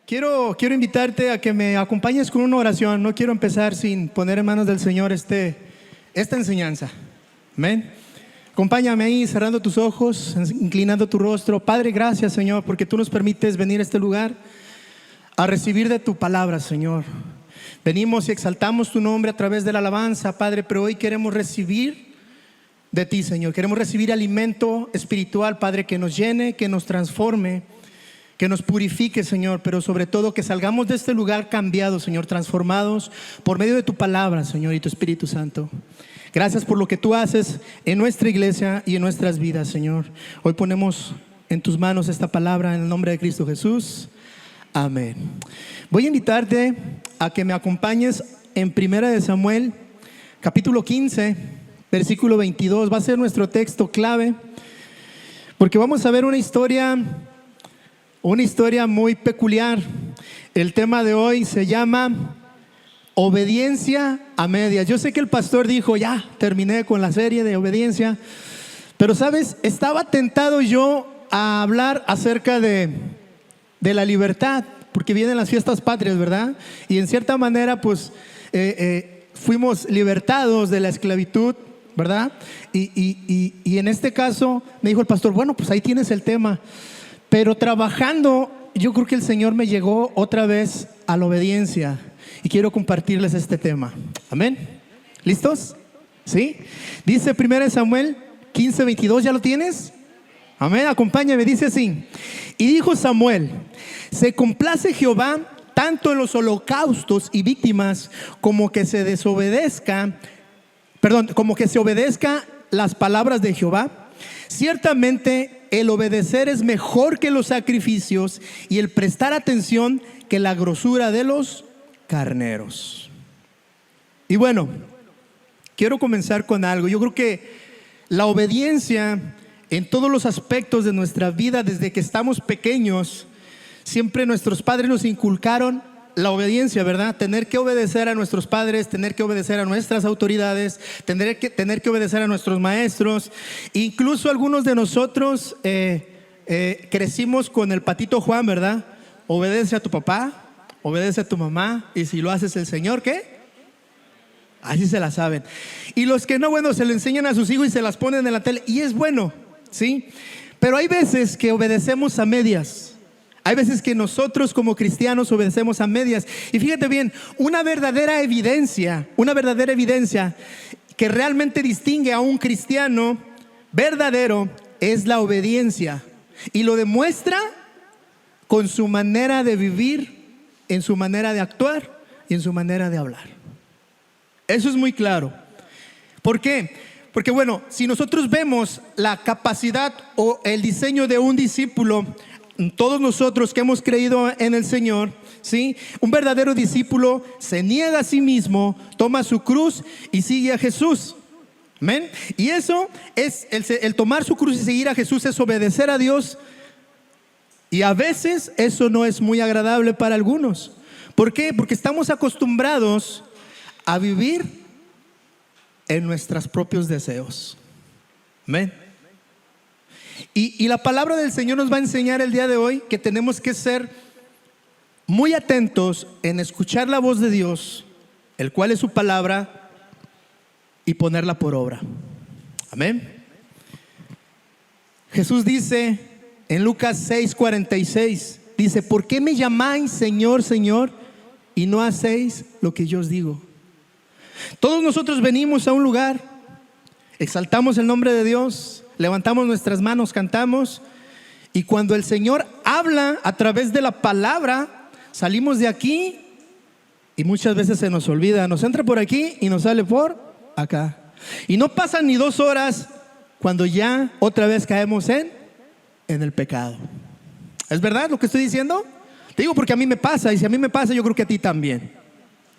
Quiero invitarte a que me acompañes con una oración. No quiero empezar sin poner en manos del Señor esta enseñanza. Amén. Acompáñame ahí, cerrando tus ojos, inclinando tu rostro. Padre, gracias, Señor, porque tú nos permites venir a este lugar a recibir de tu palabra, Señor. Venimos y exaltamos tu nombre a través de la alabanza, Padre, pero hoy queremos recibir de ti, Señor. Queremos recibir alimento espiritual, Padre, que nos llene, que nos transforme, que nos purifique, Señor, pero sobre todo que salgamos de este lugar cambiados, Señor, transformados por medio de tu palabra, Señor, y tu Espíritu Santo. Gracias por lo que tú haces en nuestra iglesia y en nuestras vidas, Señor. Hoy ponemos en tus manos esta palabra en el nombre de Cristo Jesús. Amén. Voy a invitarte a que me acompañes en 1 Samuel, capítulo 15, versículo 22. Va a ser nuestro texto clave, porque vamos a ver una historia muy peculiar. El tema de hoy se llama obediencia a medias. Yo sé que el pastor dijo, ya terminé con la serie de obediencia, pero sabes, estaba tentado yo a hablar acerca de la libertad, porque vienen las fiestas patrias, ¿verdad? Y en cierta manera pues fuimos libertados de la esclavitud, ¿verdad? Y en este caso me dijo el pastor, bueno, pues ahí tienes el tema. Pero trabajando, yo creo que el Señor me llegó otra vez a la obediencia y quiero compartirles este tema. Amén. ¿Listos? ¿Sí? Dice 1 Samuel 15, 22, ¿ya lo tienes? Amén, acompáñame, dice así. Y dijo Samuel: se complace Jehová tanto en los holocaustos y víctimas como que se obedezca las palabras de Jehová. Ciertamente el obedecer es mejor que los sacrificios y el prestar atención que la grosura de los carneros. Y bueno, quiero comenzar con algo. Yo creo que la obediencia en todos los aspectos de nuestra vida, desde que estamos pequeños, siempre nuestros padres nos inculcaron la obediencia, ¿verdad? Tener que obedecer a nuestros padres, tener que obedecer a nuestras autoridades, tener que obedecer a nuestros maestros. Incluso algunos de nosotros crecimos con el patito Juan, ¿verdad? Obedece a tu papá, obedece a tu mamá, y si lo haces el Señor, ¿qué? Así se la saben. Y los que no, bueno, se lo enseñan a sus hijos y se las ponen en la tele, y es bueno, ¿sí? Pero hay veces que obedecemos a medias. Hay veces que nosotros como cristianos obedecemos a medias. Y fíjate bien, una verdadera evidencia que realmente distingue a un cristiano verdadero es la obediencia. Y lo demuestra con su manera de vivir, en su manera de actuar y en su manera de hablar. Eso es muy claro. ¿Por qué? Porque bueno, si nosotros vemos la capacidad o el diseño de un discípulo, todos nosotros que hemos creído en el Señor, ¿sí? Un verdadero discípulo se niega a sí mismo, toma su cruz y sigue a Jesús. Amén. Y eso es el tomar su cruz y seguir a Jesús, es obedecer a Dios. Y a veces eso no es muy agradable para algunos. ¿Por qué? Porque estamos acostumbrados a vivir en nuestros propios deseos. Amén. Y la palabra del Señor nos va a enseñar el día de hoy que tenemos que ser muy atentos en escuchar la voz de Dios, el cual es su palabra, y ponerla por obra. Amén. Jesús dice en Lucas 6:46, dice: ¿por qué me llamáis Señor, Señor, y no hacéis lo que yo os digo? Todos nosotros venimos a un lugar, exaltamos el nombre de Dios, levantamos nuestras manos, cantamos, y cuando el Señor habla a través de la palabra, salimos de aquí y muchas veces se nos olvida, nos entra por aquí y nos sale por acá, y no pasan ni 2 horas cuando ya otra vez caemos en el pecado. ¿Es verdad lo que estoy diciendo? Te digo porque a mí me pasa, y si a mí me pasa, yo creo que a ti también.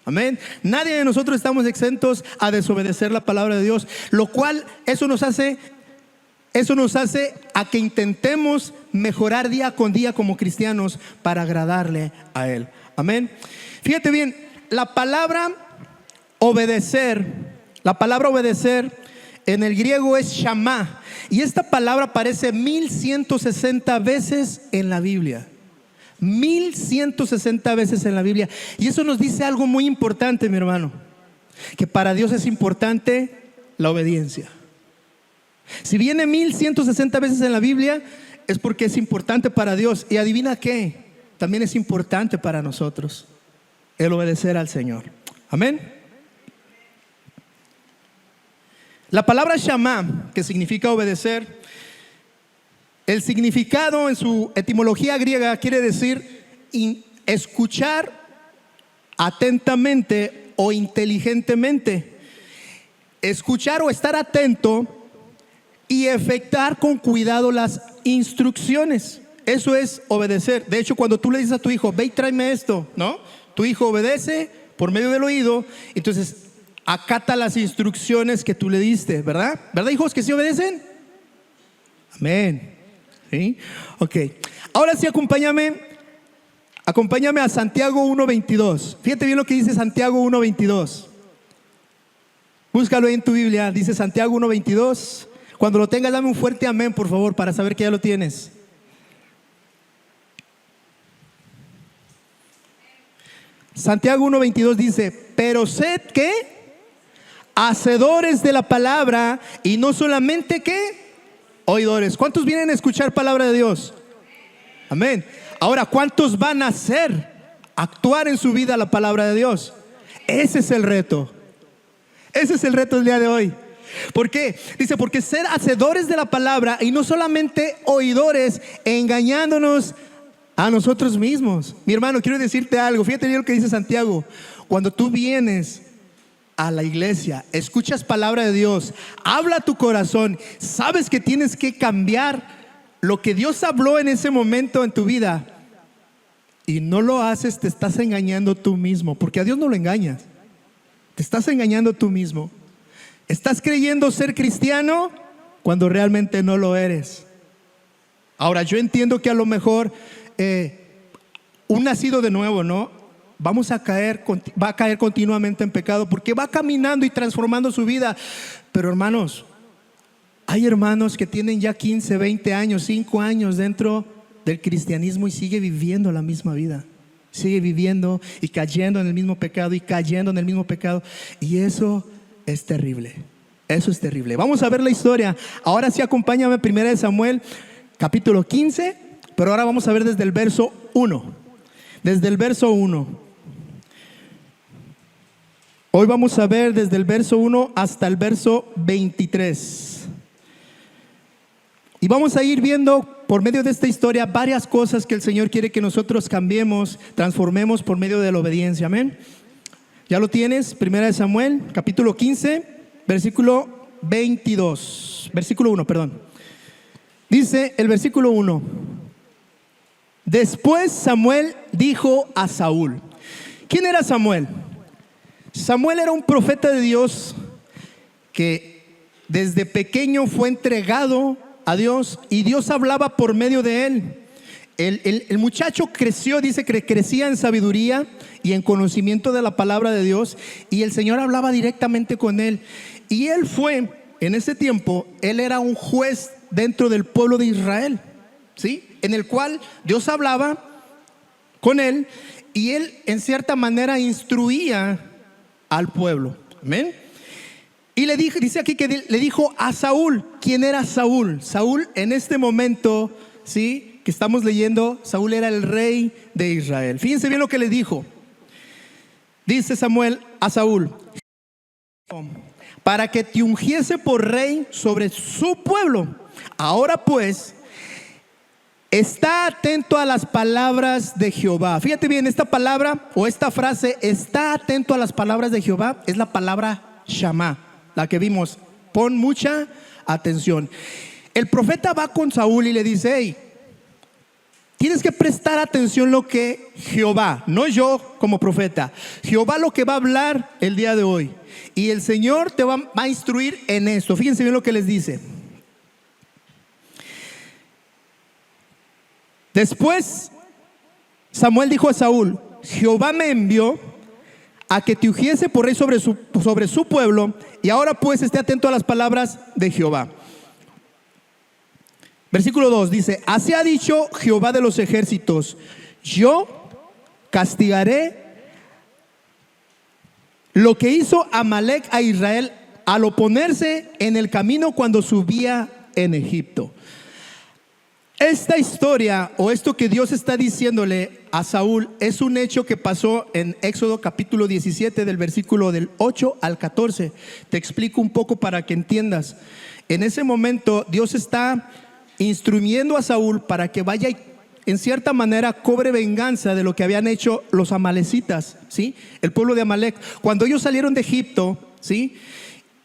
Amén. Nadie de nosotros estamos exentos a desobedecer la palabra de Dios, lo cual eso nos hace a que intentemos mejorar día con día como cristianos para agradarle a Él. Amén. Fíjate bien, la palabra obedecer en el griego es shamá, y esta palabra aparece 1160 veces en la Biblia. 1160 veces en la Biblia. Y eso nos dice algo muy importante, mi hermano, que para Dios es importante la obediencia. Si viene 1160 veces en la Biblia, es porque es importante para Dios. Y adivina qué, también es importante para nosotros el obedecer al Señor. Amén. La palabra Shama, que significa obedecer, el significado en su etimología griega quiere decir escuchar atentamente o inteligentemente. Escuchar o estar atento y efectuar con cuidado las instrucciones. Eso es obedecer. De hecho, cuando tú le dices a tu hijo, ve y tráeme esto, ¿no? Tu hijo obedece por medio del oído, entonces acata las instrucciones que tú le diste, ¿verdad? ¿Verdad, hijos, que sí obedecen? Amén. ¿Sí? Ok. Ahora sí, acompáñame a Santiago 1:22. Fíjate bien lo que dice Santiago 1:22. Búscalo ahí en tu Biblia. Dice Santiago 1:22. Cuando lo tengas, dame un fuerte amén, por favor, para saber que ya lo tienes. Santiago 1:22 dice: pero sed, ¿qué? Hacedores de la palabra y no solamente, ¿qué? Oidores. ¿Cuántos vienen a escuchar palabra de Dios? Amén. Ahora, ¿cuántos van a hacer, actuar en su vida la palabra de Dios? Ese es el reto. Ese es el reto del día de hoy. ¿Por qué? Dice, porque ser hacedores de la palabra y no solamente oidores, engañándonos a nosotros mismos. Mi hermano, quiero decirte algo. Fíjate bien lo que dice Santiago. Cuando tú vienes a la iglesia, escuchas palabra de Dios, habla tu corazón, sabes que tienes que cambiar lo que Dios habló en ese momento en tu vida, y no lo haces, te estás engañando tú mismo, porque a Dios no lo engañas. Te estás engañando tú mismo. Estás creyendo ser cristiano cuando realmente no lo eres. Ahora, yo entiendo que a lo mejor un nacido de nuevo, ¿no? Va a caer continuamente en pecado porque va caminando y transformando su vida. Pero hermanos, hay hermanos que tienen ya 15, 20 años, 5 años dentro del cristianismo y sigue viviendo la misma vida. Sigue viviendo y cayendo en el mismo pecado y cayendo en el mismo pecado. Y eso es terrible. Eso es terrible. Vamos a ver la historia. Ahora sí, acompáñame a 1 Samuel capítulo 15, pero ahora vamos a ver desde el verso 1. Desde el verso 1. Hoy vamos a ver desde el verso 1 hasta el verso 23. Y vamos a ir viendo por medio de esta historia varias cosas que el Señor quiere que nosotros cambiemos, transformemos por medio de la obediencia. Amén. ¿Ya lo tienes? 1 Samuel capítulo 15, versículo 22. Versículo 1, perdón. Dice el versículo 1: después Samuel dijo a Saúl. ¿Quién era Samuel? Samuel era un profeta de Dios que desde pequeño fue entregado a Dios y Dios hablaba por medio de él. El muchacho creció, dice que crecía en sabiduría y en conocimiento de la palabra de Dios, y el Señor hablaba directamente con él. Y él fue, en ese tiempo, él era un juez dentro del pueblo de Israel, ¿sí? En el cual Dios hablaba con él y él en cierta manera instruía al pueblo. Amén. Y le dijo, dice aquí que le dijo a Saúl. ¿Quién era Saúl? Saúl en este momento, ¿sí?, que estamos leyendo, Saúl era el rey de Israel. Fíjense bien lo que le dijo. Dice Samuel a Saúl: para que te ungiese por rey sobre su pueblo. Ahora pues, está atento a las palabras de Jehová. Fíjate bien, esta palabra o esta frase, está atento a las palabras de Jehová, es la palabra Shama, la que vimos. Pon mucha atención. El profeta va con Saúl y le dice: hey, tienes que prestar atención lo que Jehová, no yo como profeta, Jehová lo que va a hablar el día de hoy. Y el Señor te va a instruir en esto. Fíjense bien lo que les dice. Después Samuel dijo a Saúl: Jehová me envió a que te ungiese por rey sobre su pueblo, y ahora pues esté atento a las palabras de Jehová. Versículo 2 dice: así ha dicho Jehová de los ejércitos: yo castigaré lo que hizo Amalek a Israel al oponerse en el camino cuando subía en Egipto. Esta historia o esto que Dios está diciéndole a Saúl es un hecho que pasó en Éxodo capítulo 17 del versículo del 8 al 14. Te explico un poco para que entiendas. En ese momento Dios está instruyendo a Saúl para que vaya y en cierta manera cobre venganza de lo que habían hecho los amalecitas, ¿sí? El pueblo de Amalek. Cuando ellos salieron de Egipto, ¿sí?,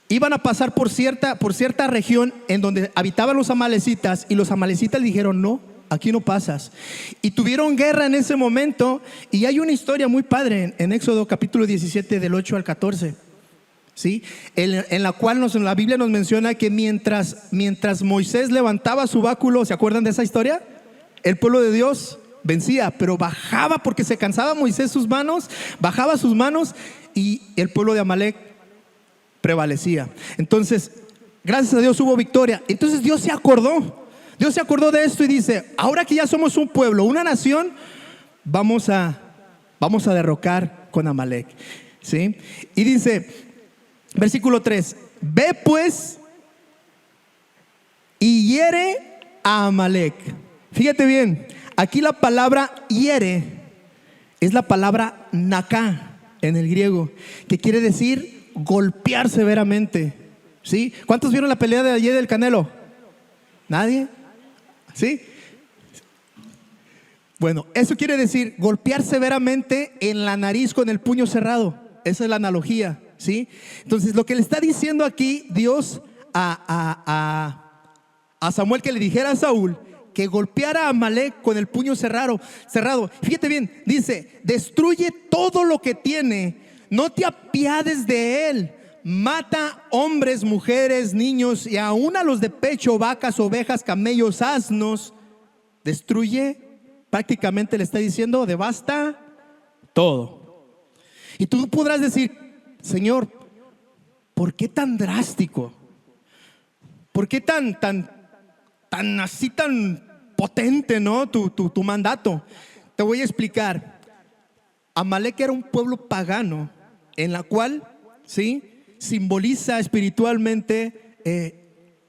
iban a pasar por cierta región en donde habitaban los amalecitas, y los amalecitas dijeron: no, aquí no pasas. Y tuvieron guerra en ese momento. Y hay una historia muy padre en Éxodo capítulo 17 del 8 al 14, ¿sí? En la cual la Biblia nos menciona que mientras Moisés levantaba su báculo, ¿se acuerdan de esa historia? El pueblo de Dios vencía, pero bajaba porque se cansaba Moisés sus manos, bajaba sus manos y el pueblo de Amalek prevalecía. Entonces, gracias a Dios hubo victoria. Entonces Dios se acordó de esto y dice: ahora que ya somos un pueblo, una nación, vamos a derrocar con Amalek, ¿sí? Y dice, versículo 3: ve pues y hiere a Amalek. Fíjate bien, aquí la palabra hiere es la palabra naká en el griego, que quiere decir golpear severamente, ¿sí? ¿Cuántos vieron la pelea de ayer del Canelo? ¿Nadie? ¿Sí? Bueno, eso quiere decir golpear severamente en la nariz con el puño cerrado. Esa es la analogía, ¿sí? Entonces, lo que le está diciendo aquí Dios a Samuel, que le dijera a Saúl que golpeara a Amalek con el puño cerrado. Fíjate bien, dice: destruye todo lo que tiene, no te apiades de él, mata hombres, mujeres, niños y aún a los de pecho, vacas, ovejas, camellos, asnos. Destruye, prácticamente le está diciendo: devasta todo. Y tú podrás decir: Señor, ¿por qué tan drástico? ¿Por qué tan así, tan potente, ¿no? Tu mandato. Te voy a explicar. Amalek era un pueblo pagano, en la cual, ¿sí?, simboliza espiritualmente,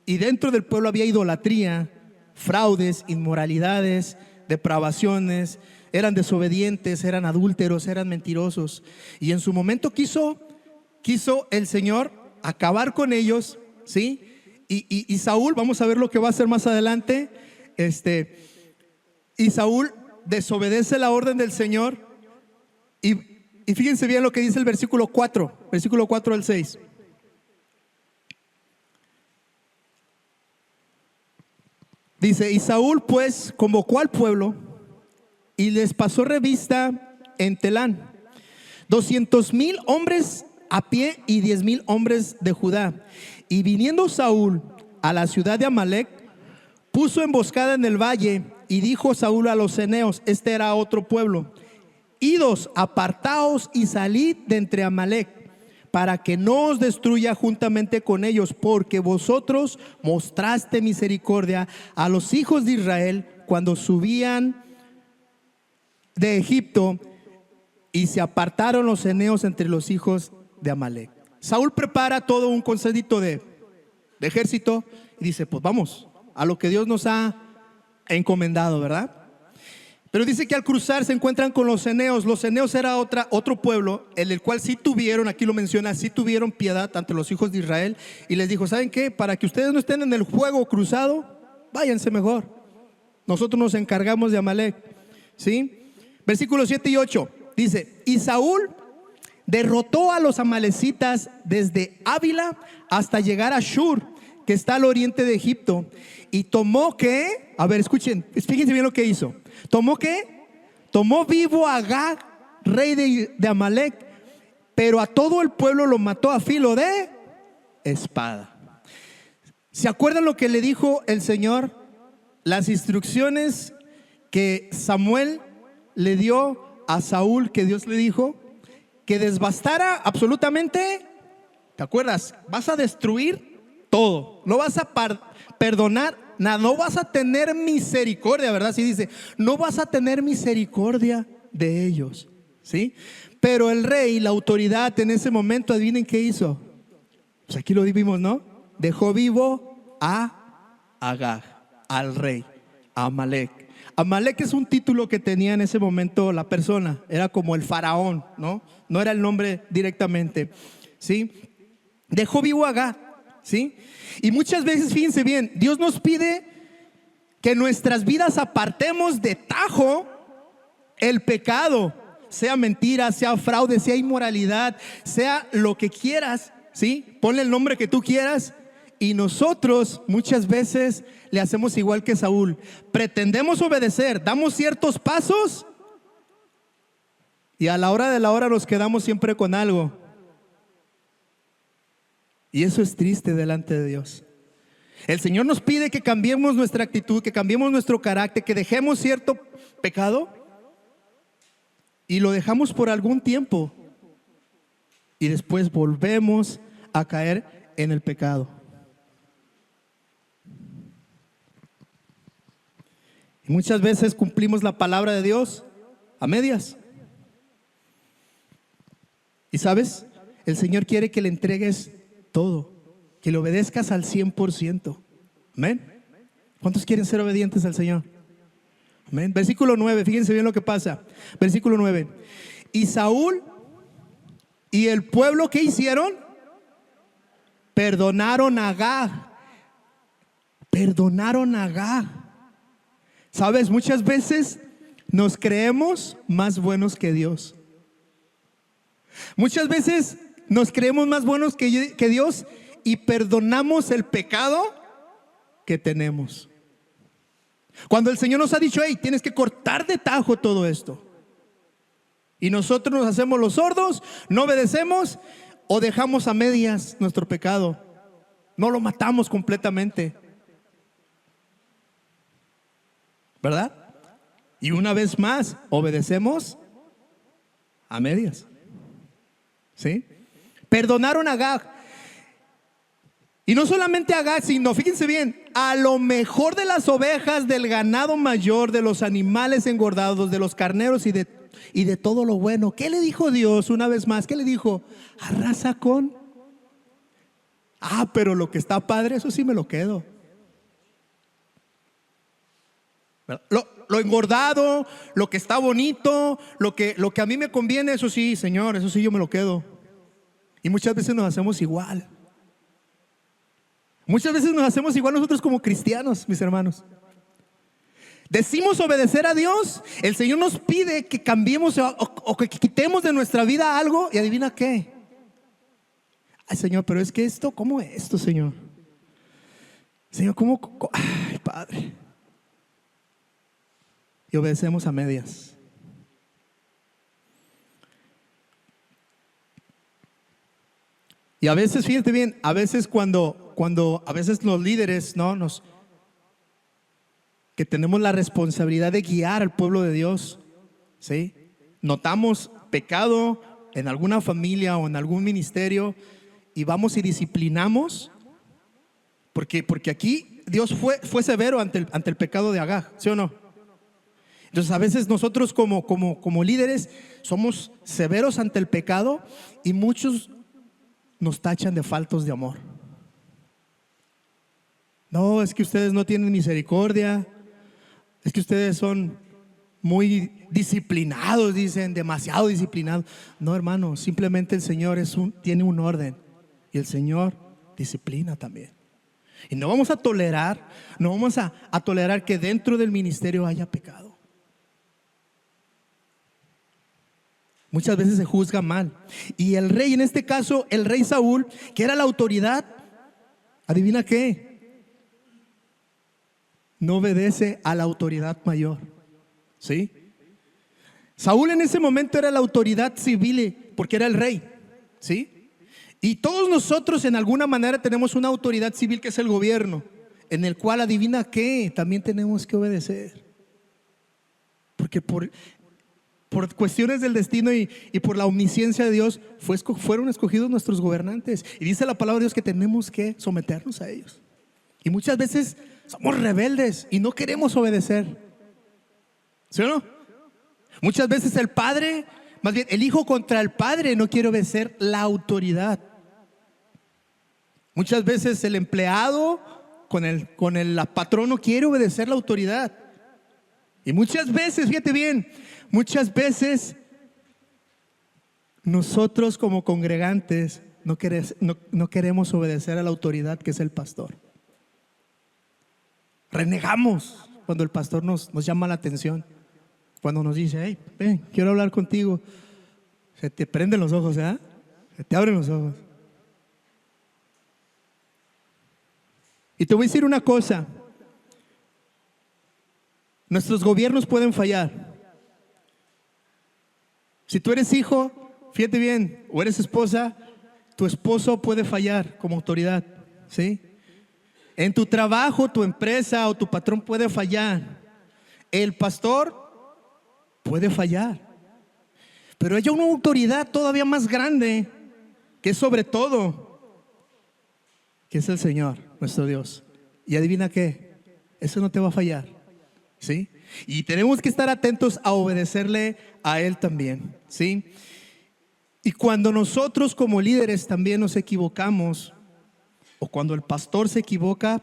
y dentro del pueblo había idolatría, fraudes, inmoralidades, depravaciones. Eran desobedientes, eran adúlteros, eran mentirosos. Y en su momento quiso el Señor acabar con ellos, ¿sí? Y Saúl, vamos a ver lo que va a hacer más adelante. Y Saúl desobedece la orden del Señor. Y fíjense bien lo que dice el versículo 4 al 6. Dice: y Saúl pues convocó al pueblo y les pasó revista en Telán 200,000 hombres a pie y 10,000 hombres de Judá. Y viniendo Saúl a la ciudad de Amalek, puso emboscada en el valle. Y dijo Saúl a los ceneos, este era otro pueblo: idos, apartaos y salid de entre Amalek, para que no os destruya juntamente con ellos, porque vosotros mostraste misericordia a los hijos de Israel cuando subían de Egipto, y se apartaron los ceneos entre los hijos de Amalek. Saúl prepara todo un consejo de ejército y dice: pues vamos a lo que Dios nos ha encomendado, ¿verdad? Pero dice que al cruzar se encuentran con los ceneos. Los ceneos era otro pueblo en el cual sí tuvieron, aquí lo menciona, sí tuvieron piedad ante los hijos de Israel. Y les dijo: ¿saben qué? Para que ustedes no estén en el fuego cruzado, váyanse mejor. Nosotros nos encargamos de Amalek, ¿sí? Versículos 7 y 8 dice: y Saúl derrotó a los amalecitas desde Ávila hasta llegar a Shur, que está al oriente de Egipto. Y tomó que, a ver, escuchen, fíjense bien lo que hizo. Tomó vivo a Agag, rey de Amalek, pero a todo el pueblo lo mató a filo de espada. ¿Se acuerdan lo que le dijo el Señor? Las instrucciones que Samuel le dio a Saúl, que Dios le dijo que devastara absolutamente. ¿Te acuerdas? Vas a destruir todo, no vas a perdonar nada, no vas a tener misericordia, ¿verdad? Así dice, no vas a tener misericordia de ellos, ¿sí? Pero el rey, la autoridad en ese momento, adivinen qué hizo. Pues aquí lo vimos, ¿no? Dejó vivo a Agag, al rey, a Amalek. Amalek es un título que tenía en ese momento la persona, era como el faraón, ¿no? No era el nombre directamente, ¿sí? Dejó vivo a Agag, ¿sí? Y muchas veces, fíjense bien, Dios nos pide que nuestras vidas apartemos de tajo el pecado, sea mentira, sea fraude, sea inmoralidad, sea lo que quieras, ¿sí? Ponle el nombre que tú quieras. Y nosotros muchas veces le hacemos igual que Saúl. Pretendemos obedecer, damos ciertos pasos y a la hora de la hora nos quedamos siempre con algo. Y eso es triste delante de Dios. El Señor nos pide que cambiemos nuestra actitud, que cambiemos nuestro carácter, que dejemos cierto pecado y lo dejamos por algún tiempo y después volvemos a caer en el pecado. Y muchas veces cumplimos la palabra de Dios a medias. Y sabes, el Señor quiere que le entregues todo, que le obedezcas al 100%. Amén. ¿Cuántos quieren ser obedientes al Señor? Amén. Versículo 9, fíjense bien lo que pasa. Versículo 9. Y Saúl y el pueblo, ¿qué hicieron? Perdonaron a Agag. Perdonaron a Agag. Sabes, muchas veces nos creemos más buenos que Dios. Muchas veces nos creemos más buenos que Dios y perdonamos el pecado que tenemos. Cuando el Señor nos ha dicho, hey, tienes que cortar de tajo todo esto. Y nosotros nos hacemos los sordos, no obedecemos o dejamos a medias nuestro pecado. No lo matamos completamente. ¿Verdad? Y una vez más, obedecemos a medias. ¿Sí? Perdonaron a Agag. Y no solamente a Agag, sino, fíjense bien, a lo mejor de las ovejas, del ganado mayor, de los animales engordados, de los carneros y de todo lo bueno. ¿Qué le dijo Dios una vez más? ¿Qué le dijo? Arrasa con. Pero lo que está padre, eso sí me lo quedo. Lo engordado, lo que está bonito, lo que a mí me conviene, eso sí, Señor, eso sí yo me lo quedo. Y muchas veces nos hacemos igual. Muchas veces nos hacemos igual nosotros como cristianos, mis hermanos. Decimos obedecer a Dios, el Señor nos pide que cambiemos o que quitemos de nuestra vida algo y adivina qué. Ay, Señor, pero es que esto, ¿cómo es esto, Señor? Señor, ¿cómo? Ay, Padre. Y obedecemos a medias. Y a veces, fíjate bien, a veces cuando a veces los líderes, ¿no? Que tenemos la responsabilidad de guiar al pueblo de Dios, ¿sí? Notamos pecado en alguna familia o en algún ministerio y vamos y disciplinamos, porque aquí Dios fue severo ante el pecado de Agag, ¿sí o no? Entonces a veces nosotros como líderes somos severos ante el pecado y muchos nos tachan de faltos de amor. No, es que ustedes no tienen misericordia, es que ustedes son muy disciplinados, dicen, demasiado disciplinados. No, hermano, simplemente el Señor tiene un orden y el Señor disciplina también. Y no vamos a tolerar que dentro del ministerio haya pecado. Muchas veces se juzga mal. Y el rey, en este caso, el rey Saúl, que era la autoridad, ¿adivina qué? No obedece a la autoridad mayor. ¿Sí? Saúl en ese momento era la autoridad civil porque era el rey. ¿Sí? Y todos nosotros en alguna manera tenemos una autoridad civil que es el gobierno, en el cual, ¿adivina qué? También tenemos que obedecer. Porque por cuestiones del destino y por la omnisciencia de Dios fueron escogidos nuestros gobernantes. Y dice la palabra de Dios que tenemos que someternos a ellos. Y muchas veces somos rebeldes y no queremos obedecer. ¿Sí o no? Muchas veces el padre, más bien el hijo contra el padre, no quiere obedecer la autoridad. Muchas veces el empleado con el patrón no quiere obedecer la autoridad. Y muchas veces, fíjate bien, muchas veces nosotros como congregantes no queremos obedecer a la autoridad que es el pastor. Renegamos cuando el pastor nos llama la atención. Cuando nos dice, hey, ven, quiero hablar contigo. Se te prenden los ojos, ¿eh? Se te abren los ojos. Y te voy a decir una cosa. Nuestros gobiernos pueden fallar. Si tú eres hijo, fíjate bien, o eres esposa, tu esposo puede fallar como autoridad, ¿sí? En tu trabajo, tu empresa o tu patrón puede fallar. El pastor puede fallar. Pero hay una autoridad todavía más grande, que es sobre todo, que es el Señor, nuestro Dios. Y adivina qué, eso no te va a fallar, ¿sí? Y tenemos que estar atentos a obedecerle a Él también, ¿sí? Y cuando nosotros como líderes también nos equivocamos, o cuando el pastor se equivoca,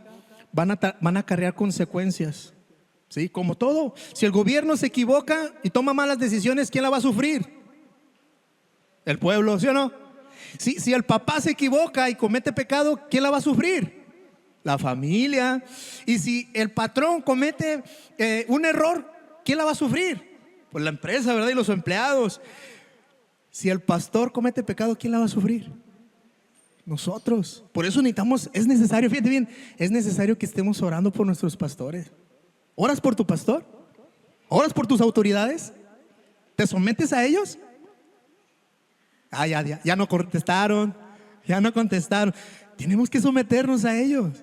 van a acarrear consecuencias, ¿sí? Como todo, si el gobierno se equivoca y toma malas decisiones, ¿quién la va a sufrir? El pueblo, ¿sí o no? Si el papá se equivoca y comete pecado, ¿quién la va a sufrir? La familia. Y si el patrón comete un error, ¿quién la va a sufrir? Pues la empresa, ¿verdad? Y los empleados. Si el pastor comete pecado, ¿quién la va a sufrir? Nosotros. Por eso es necesario, fíjate bien, es necesario que estemos orando por nuestros pastores. ¿Oras por tu pastor? ¿Oras por tus autoridades? ¿Te sometes a ellos? Ya no contestaron. Ya no contestaron. Tenemos que someternos a ellos,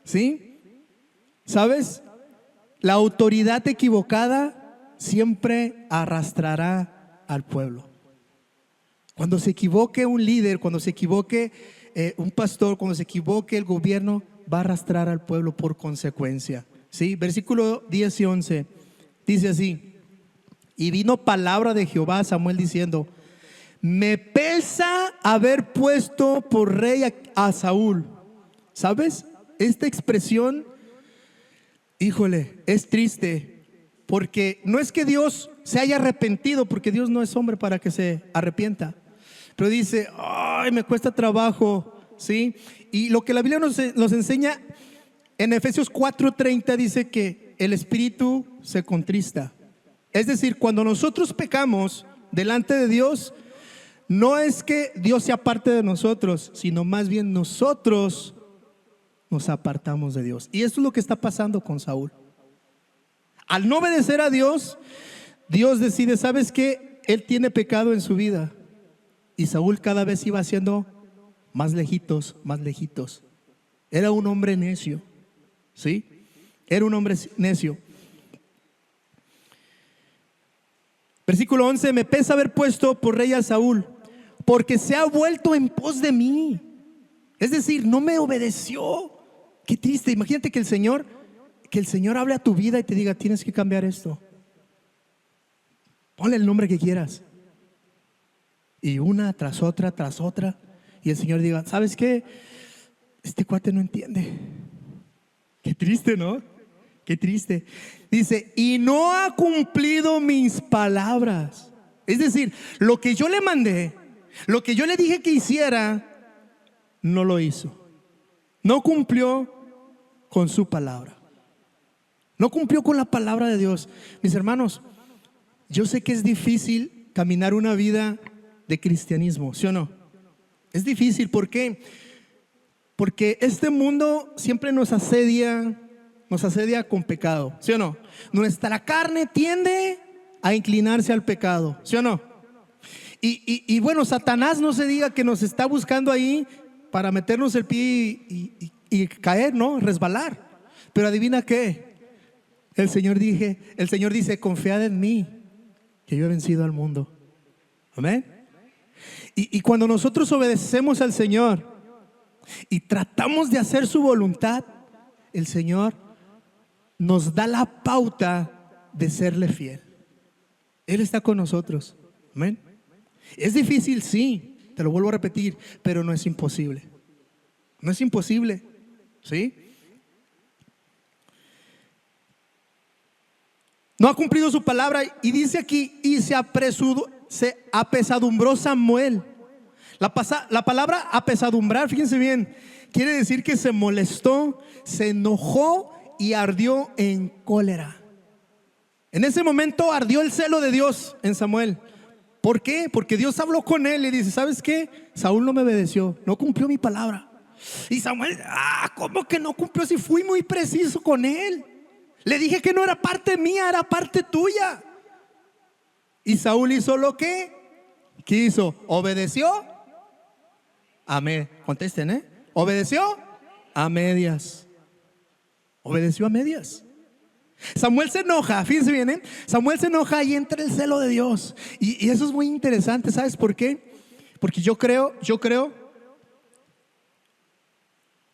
¿sí? ¿Sabes? La autoridad equivocada siempre arrastrará al pueblo. Cuando se equivoque un líder, cuando se equivoque un pastor, cuando se equivoque el gobierno, va a arrastrar al pueblo por consecuencia, ¿sí? Versículo 10 y 11 dice así: y vino palabra de Jehová a Samuel diciendo: me pesa haber puesto por rey a Saúl. ¿Sabes? Esta expresión, híjole, es triste, porque no es que Dios se haya arrepentido, porque Dios no es hombre para que se arrepienta, pero dice, ay, me cuesta trabajo, ¿sí? Y lo que la Biblia nos enseña en Efesios 4:30 dice que el espíritu se contrista. Es decir, cuando nosotros pecamos delante de Dios, no es que Dios se aparte de nosotros, sino más bien nosotros nos apartamos de Dios. Y esto es lo que está pasando con Saúl. Al no obedecer a Dios, Dios decide, ¿sabes qué? Él tiene pecado en su vida. Y Saúl cada vez iba haciendo más lejitos, más lejitos. Era un hombre necio, ¿sí? Era un hombre necio. Versículo 11: me pesa haber puesto por rey a Saúl, porque se ha vuelto en pos de mí. Es decir, no me obedeció. Qué triste. Imagínate que el Señor hable a tu vida y te diga, tienes que cambiar esto. Ponle el nombre que quieras. Y una tras otra, y el Señor diga, ¿sabes qué? Este cuate no entiende. Qué triste, ¿no? Qué triste. Dice, y no ha cumplido mis palabras. Es decir, lo que yo le mandé, lo que yo le dije que hiciera, no lo hizo. No cumplió con su palabra. No cumplió con la palabra de Dios. Mis hermanos, yo sé que es difícil caminar una vida de cristianismo, ¿sí o no? Es difícil, ¿por qué? Porque este mundo siempre nos asedia con pecado, ¿sí o no? Nuestra carne tiende a inclinarse al pecado, ¿sí o no? Y bueno, Satanás no se diga que nos está buscando ahí para meternos el pie y caer, ¿no? Resbalar. Pero adivina qué, el Señor dice, confiad en mí, que yo he vencido al mundo. Amén. Y cuando nosotros obedecemos al Señor y tratamos de hacer su voluntad, el Señor nos da la pauta de serle fiel. Él está con nosotros. Amén. Es difícil, sí, te lo vuelvo a repetir, pero no es imposible. No es imposible, ¿sí? No ha cumplido su palabra y dice aquí, y se apesadumbró Samuel. La palabra apesadumbrar, fíjense bien, quiere decir que se molestó, se enojó y ardió en cólera. En ese momento ardió el celo de Dios en Samuel. ¿Por qué? Porque Dios habló con él y dice, ¿sabes qué? Saúl no me obedeció, no cumplió mi palabra. Y Samuel, ¿cómo que no cumplió si fui muy preciso con él? Le dije que no era parte mía, era parte tuya. Y Saúl hizo lo que quiso. ¿Obedeció? Contesten, ¿obedeció? A medias. Obedeció a medias. Samuel se enoja, fíjense bien, Samuel se enoja y entra el celo de Dios. Y eso es muy interesante, ¿sabes por qué? Porque yo creo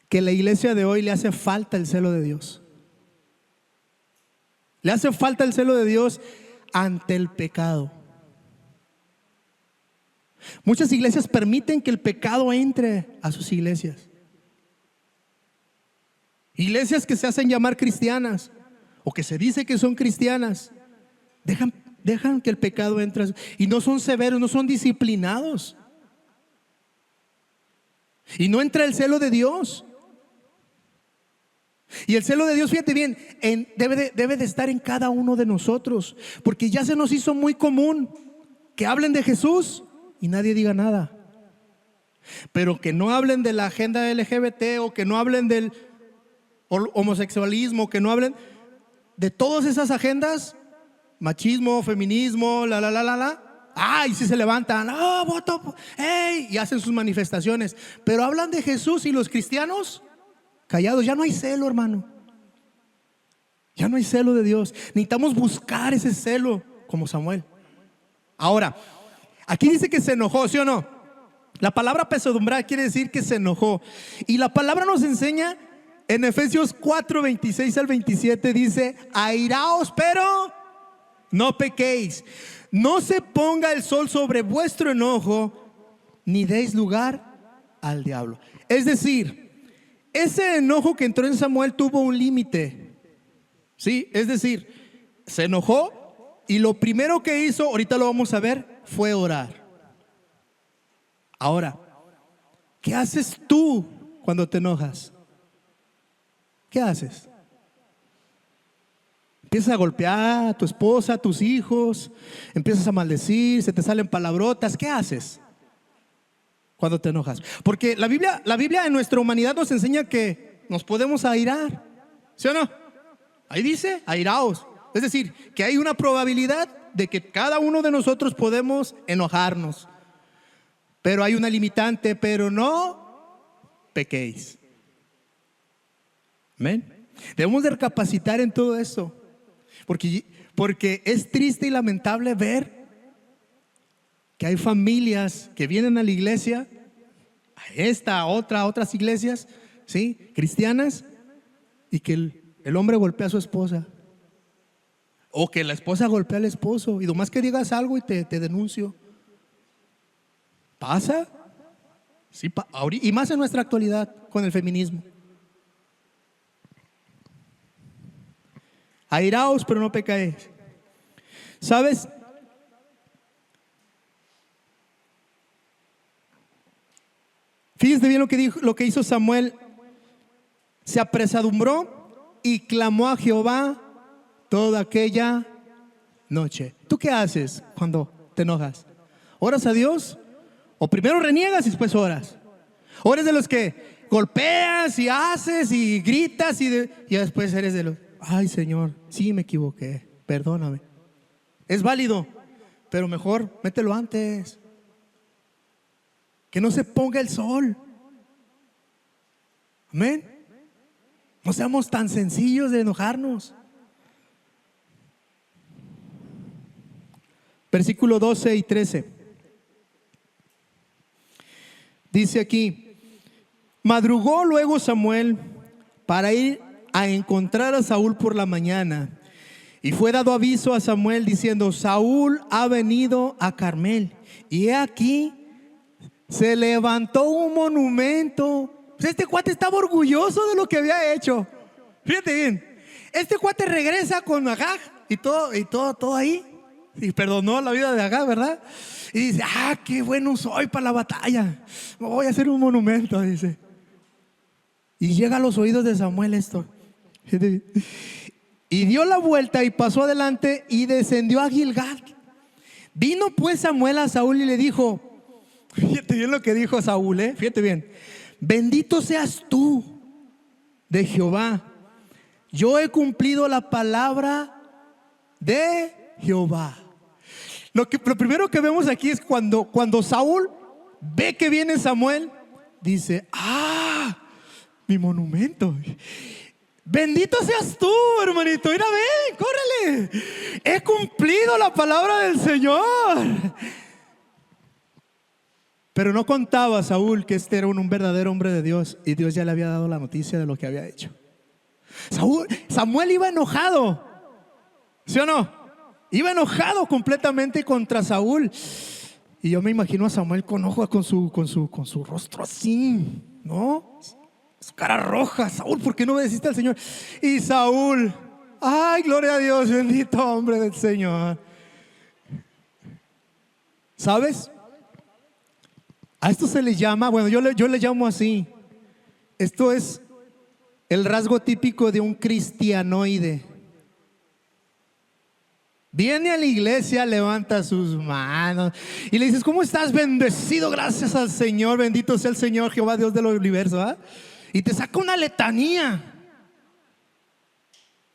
que a la iglesia de hoy le hace falta el celo de Dios. Le hace falta el celo de Dios ante el pecado. Muchas iglesias permiten que el pecado entre a sus iglesias. Iglesias que se hacen llamar cristianas o que se dice que son cristianas, dejan que el pecado entre y no son severos, no son disciplinados. Y no entra el celo de Dios. Y el celo de Dios, fíjate bien, debe de estar en cada uno de nosotros, porque ya se nos hizo muy común que hablen de Jesús y nadie diga nada, pero que no hablen de la agenda LGBT o que no hablen del homosexualismo, que no hablen de todas esas agendas, machismo, feminismo, y si se levantan, voto, y hacen sus manifestaciones, pero hablan de Jesús y los cristianos callados. Ya no hay celo, hermano. Ya no hay celo de Dios. Necesitamos buscar ese celo como Samuel. Ahora, aquí dice que se enojó, ¿sí o no? La palabra apesadumbrar quiere decir que se enojó. Y la palabra nos enseña en Efesios 4, 26 al 27, dice: airaos, pero no pequéis. No se ponga el sol sobre vuestro enojo, ni deis lugar al diablo. Es decir, ese enojo que entró en Samuel tuvo un límite. Sí, es decir, se enojó y lo primero que hizo, ahorita lo vamos a ver, fue orar. Ahora, ¿qué haces tú cuando te enojas? ¿Qué haces? Empiezas a golpear a tu esposa, a tus hijos, empiezas a maldecir, se te salen palabrotas. ¿Qué haces cuando te enojas? Porque la Biblia en nuestra humanidad nos enseña que nos podemos airar, ¿sí o no? Ahí dice, airaos. Es decir, que hay una probabilidad de que cada uno de nosotros podemos enojarnos, pero hay una limitante: pero no pequéis. Amén. Debemos de recapacitar en todo esto, porque es triste y lamentable ver que hay familias que vienen a la iglesia, a otras iglesias, ¿sí?, cristianas, y que el hombre golpea a su esposa, o que la esposa golpea al esposo, y nomás que digas algo y te denuncio. ¿Pasa? Sí, y más en nuestra actualidad con el feminismo. Airaos, pero no pecáis. ¿Sabes? Fíjense bien lo que hizo Samuel. Se apresadumbró y clamó a Jehová toda aquella noche. ¿Tú qué haces cuando te enojas? ¿Oras a Dios? ¿O primero reniegas y después oras? ¿O eres de los que golpeas y haces y gritas y después eres de los: ay, Señor, sí me equivoqué, perdóname? Es válido, pero mejor mételo antes, que no se ponga el sol. Amén. No seamos tan sencillos de enojarnos. Versículo 12 y 13. Dice aquí: madrugó luego Samuel para ir a encontrar a Saúl por la mañana. Y fue dado aviso a Samuel diciendo: Saúl ha venido a Carmel. Y he aquí, se levantó un monumento. Pues este cuate estaba orgulloso de lo que había hecho. Fíjate bien, este cuate regresa con Agag y todo ahí. Y perdonó la vida de Agag, ¿verdad? Y dice: qué bueno soy para la batalla. Me voy a hacer un monumento, dice. Y llega a los oídos de Samuel esto. Y dio la vuelta y pasó adelante y descendió a Gilgal. Vino pues Samuel a Saúl y le dijo, fíjate bien lo que dijo Saúl, fíjate bien: bendito seas tú de Jehová. Yo he cumplido la palabra de Jehová. Lo primero que vemos aquí es cuando Saúl ve que viene Samuel, dice: mi monumento. Bendito seas tú, hermanito. Mira, ven, córrele. He cumplido la palabra del Señor. Pero no contaba Saúl que este era un verdadero hombre de Dios, y Dios ya le había dado la noticia de lo que había hecho. Samuel iba enojado, ¿sí o no? Iba enojado completamente contra Saúl. Y yo me imagino a Samuel con ojos, con su rostro así, ¿no? Su cara roja. Saúl, ¿por qué no obedeciste al Señor? Y Saúl, ay, gloria a Dios, bendito hombre del Señor. ¿Sabes? A esto se le llama, bueno, yo le llamo así. Esto es el rasgo típico de un cristianoide. Viene a la iglesia, levanta sus manos y le dices: ¿cómo estás? Bendecido, gracias al Señor, bendito sea el Señor Jehová, Dios del universo, ¿eh? Y te saca una letanía.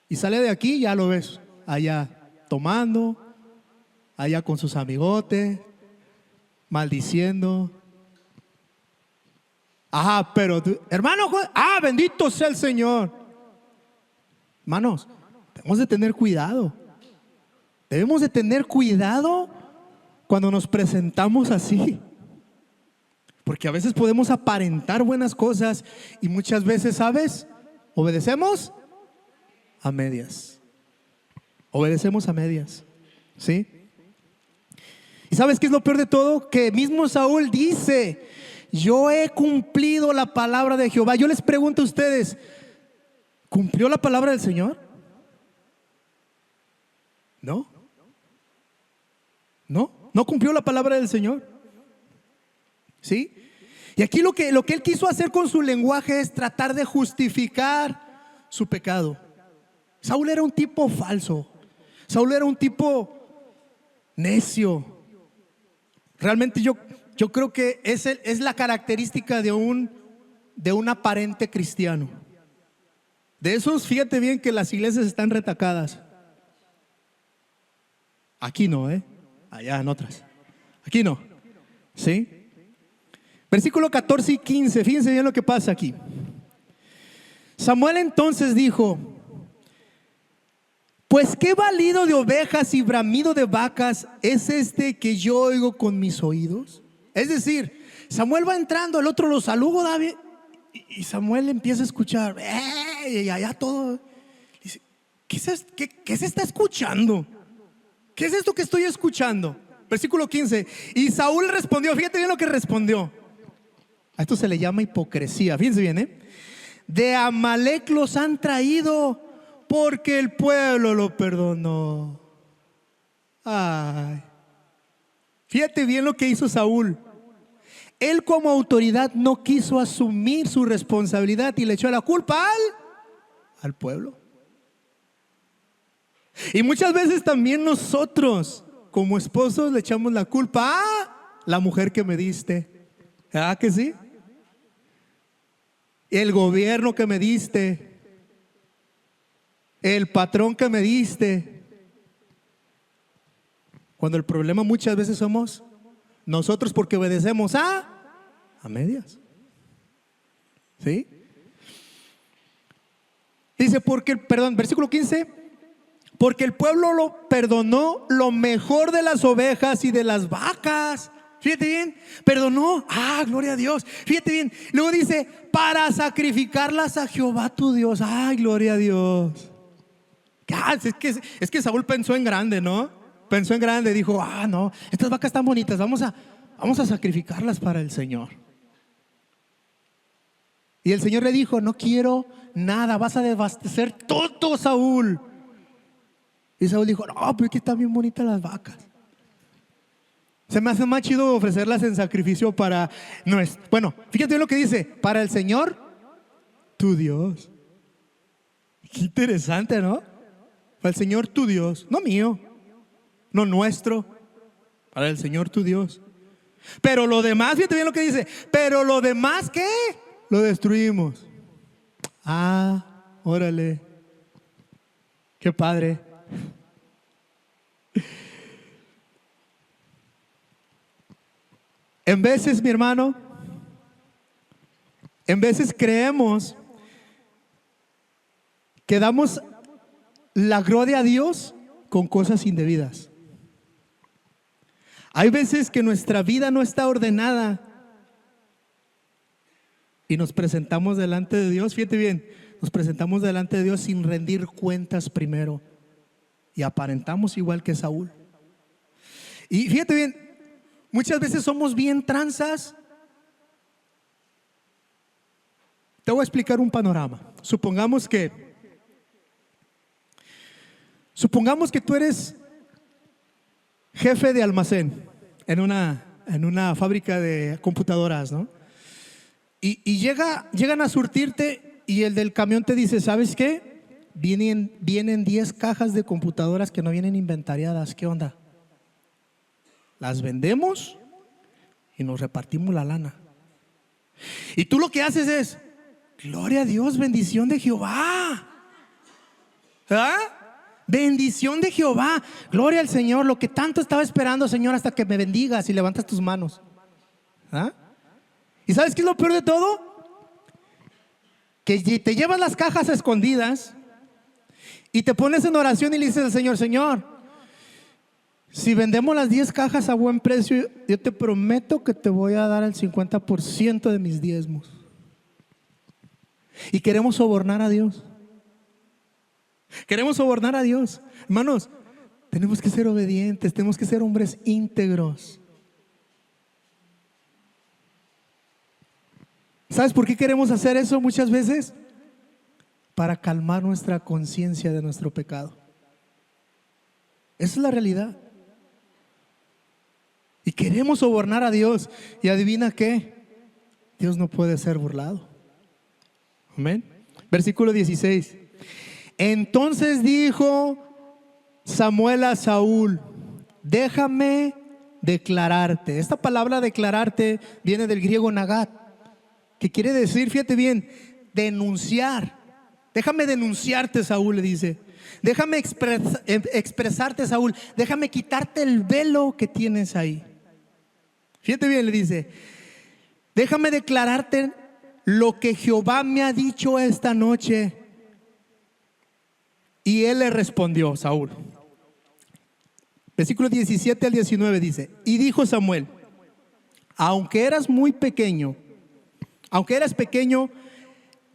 Y sale de aquí, ya lo ves, allá tomando, allá con sus amigotes, maldiciendo. Pero hermano, bendito sea el Señor. Hermanos, debemos de tener cuidado. Debemos de tener cuidado cuando nos presentamos así. Porque a veces podemos aparentar buenas cosas y muchas veces, ¿sabes? Obedecemos a medias. Obedecemos a medias, ¿sí? ¿Y sabes qué es lo peor de todo? Que mismo Saúl dice: yo he cumplido la palabra de Jehová. Yo les pregunto a ustedes: ¿cumplió la palabra del Señor? No. No cumplió la palabra del Señor. ¿Sí? Y aquí lo que él quiso hacer con su lenguaje es tratar de justificar su pecado. Saúl era un tipo falso. Saúl era un tipo necio. Realmente yo creo que es la característica de un aparente cristiano. De esos, fíjate bien que las iglesias están retacadas. Aquí no, allá en otras. Aquí no, ¿sí? Versículo 14 y 15, fíjense bien lo que pasa aquí. Samuel entonces dijo: pues qué balido de ovejas y bramido de vacas es este que yo oigo con mis oídos. Es decir, Samuel va entrando, el otro lo saluda, David, y Samuel empieza a escuchar, y allá todo. Dice: ¿qué se está escuchando? ¿Qué es esto que estoy escuchando? Versículo 15. Y Saúl respondió, fíjate bien lo que respondió. A esto se le llama hipocresía. Fíjense bien, de Amalec los han traído porque el pueblo lo perdonó. Fíjate bien lo que hizo Saúl. Él como autoridad no quiso asumir su responsabilidad y le echó la culpa al pueblo. Y muchas veces también nosotros como esposos le echamos la culpa a la mujer que me diste. ¿Ah, que sí? El gobierno que me diste, el patrón que me diste. Cuando el problema muchas veces somos nosotros, porque obedecemos a medias. ¿Sí? Dice, versículo 15. Porque el pueblo lo perdonó lo mejor de las ovejas y de las vacas. Fíjate bien, perdonó. Ah, gloria a Dios. Fíjate bien. Luego dice, para sacrificarlas a Jehová tu Dios. Ay, gloria a Dios. Ah, es que Saúl pensó en grande, ¿no? Pensó en grande, dijo, no, estas vacas están bonitas, vamos a sacrificarlas para el Señor. Y el Señor le dijo, no quiero nada, vas a devastecer todo, Saúl. Y Saúl dijo, no, pero es que están bien bonitas las vacas. Se me hace más chido ofrecerlas en sacrificio para bueno, fíjate lo que dice, para el Señor tu Dios. Qué interesante, ¿no? Para el Señor tu Dios, no mío, no nuestro, para el Señor tu Dios. Pero lo demás, fíjate bien lo que dice, pero lo demás, ¿qué? Lo destruimos. Órale, qué padre. En veces, mi hermano, en veces creemos que damos la gloria a Dios con cosas indebidas. Hay veces que nuestra vida no está ordenada y nos presentamos delante de Dios, fíjate bien, nos presentamos delante de Dios sin rendir cuentas primero y aparentamos igual que Saúl. Y fíjate bien, muchas veces somos bien tranzas. Te voy a explicar un panorama. Supongamos que tú eres jefe de almacén en una fábrica de computadoras, ¿no? Y llegan a surtirte y el del camión te dice, ¿sabes qué? Vienen 10 cajas de computadoras que no vienen inventariadas. ¿Qué onda? Las vendemos y nos repartimos la lana. Y tú lo que haces es, gloria a Dios, bendición de Jehová. Bendición de Jehová, gloria al Señor, lo que tanto estaba esperando, Señor, hasta que me bendigas y levantas tus manos. ¿Y sabes qué es lo peor de todo? Que te llevas las cajas escondidas y te pones en oración y le dices al Señor, Señor, si vendemos las 10 cajas a buen precio, yo te prometo que te voy a dar el 50% de mis diezmos. Y queremos sobornar a Dios. Queremos sobornar a Dios. Hermanos, tenemos que ser obedientes, tenemos que ser hombres íntegros. ¿Sabes por qué queremos hacer eso muchas veces? Para calmar nuestra conciencia de nuestro pecado. Esa es la realidad. Y queremos sobornar a Dios. Y adivina qué, Dios no puede ser burlado. Amén. Versículo 16. Entonces dijo Samuel a Saúl, déjame declararte. Esta palabra declararte viene del griego nagat, que quiere decir, fíjate bien, denunciar. Déjame denunciarte, Saúl, le dice. Déjame expresarte, Saúl. Déjame quitarte el velo que tienes ahí. Fíjate bien, le dice, déjame declararte lo que Jehová me ha dicho esta noche. Y él le respondió, Saúl. Versículo 17 al 19 dice, y dijo Samuel, aunque eras pequeño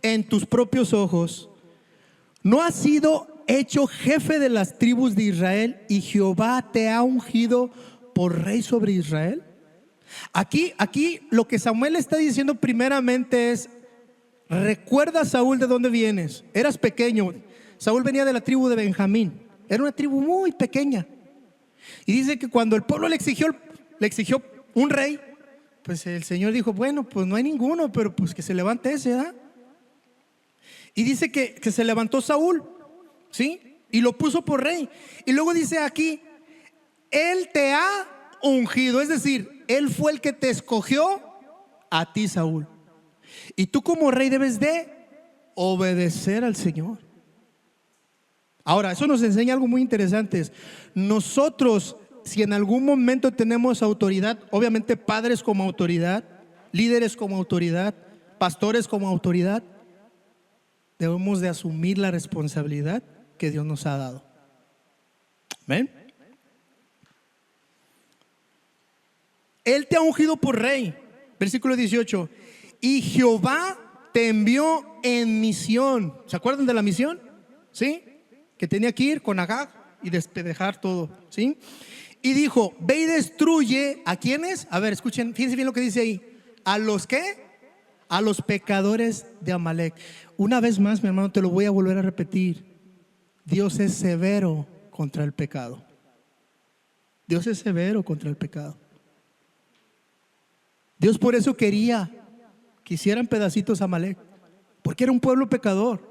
en tus propios ojos, no has sido hecho jefe de las tribus de Israel y Jehová te ha ungido por rey sobre Israel. Aquí lo que Samuel está diciendo primeramente es, recuerda, Saúl, de dónde vienes. Eras pequeño. Saúl venía de la tribu de Benjamín. Era una tribu muy pequeña. Y dice que cuando el pueblo le exigió un rey, pues el Señor dijo, bueno, pues no hay ninguno, pero pues que se levante ese, ¿verdad? Y dice que se levantó Saúl, ¿sí? Y lo puso por rey. Y luego dice aquí, él te ha ungido, es decir, él fue el que te escogió a ti, Saúl. Y tú como rey debes de obedecer al Señor. Ahora, eso nos enseña algo muy interesante. Nosotros, si en algún momento tenemos autoridad, obviamente padres como autoridad, líderes como autoridad, pastores como autoridad, debemos de asumir la responsabilidad que Dios nos ha dado. ¿Ven? Él te ha ungido por rey. Versículo 18. Y Jehová te envió en misión. ¿Se acuerdan de la misión? ¿Sí? Que tenía que ir con Agag y despejar todo. ¿Sí? Y dijo, ve y destruye, ¿a quiénes? A ver, escuchen, fíjense bien lo que dice ahí. ¿A los qué? A los pecadores de Amalek. Una vez más, mi hermano, te lo voy a volver a repetir. Dios es severo contra el pecado. Dios es severo contra el pecado. Dios por eso quería que hicieran pedacitos a Amalek, porque era un pueblo pecador.